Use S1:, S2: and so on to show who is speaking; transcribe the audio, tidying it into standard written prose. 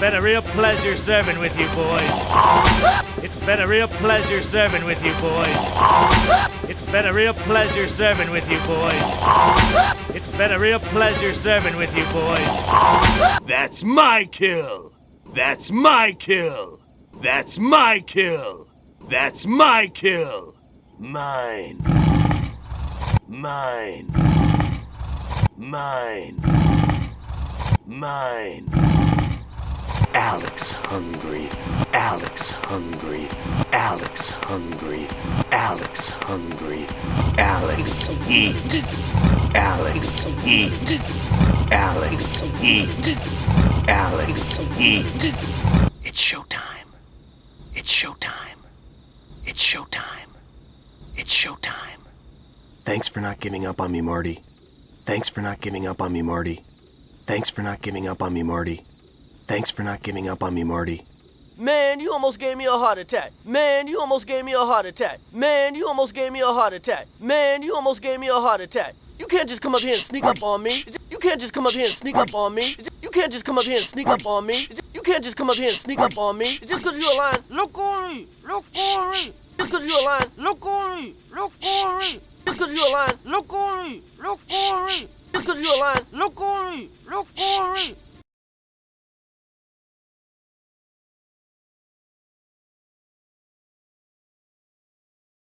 S1: been a real pleasure serving with you boys. It's been a real pleasure serving with you boys. It's been a real pleasure serving with you boys. It's been a real pleasure serving with you boys.
S2: That's my kill. That's my kill. That's my kill. That's my kill. Mine. Mine. Mine. Mine. Alex hungry. Alex hungry. Alex hungry. Alex hungry. Alex eat. Alex eat. Alex eat. Alex eat. It's showtime. It's showtime. It's showtime. It's showtime. Thanks for not giving up on me, Marty. Thanks for not giving up on me, Marty. Thanks for not giving up on me, Marty. Thanks for not giving up on me, Marty.
S3: Man, you almost gave me a heart attack. Man, you almost gave me a heart attack. Man, you almost gave me a heart attack. Man, you almost gave me a heart attack. You can't just come up here and sneak up on me. You can't just come up here and sneak up on me. You can't just come up here and sneak up on me. You can't just come up here and sneak up on me. Just because you're lying. Look on me. Look on me. Just because you're lying. Look on me. Look on me. Just because you're lying. Look on me. Look on me. Just because you're lying. Look on me. Look on me.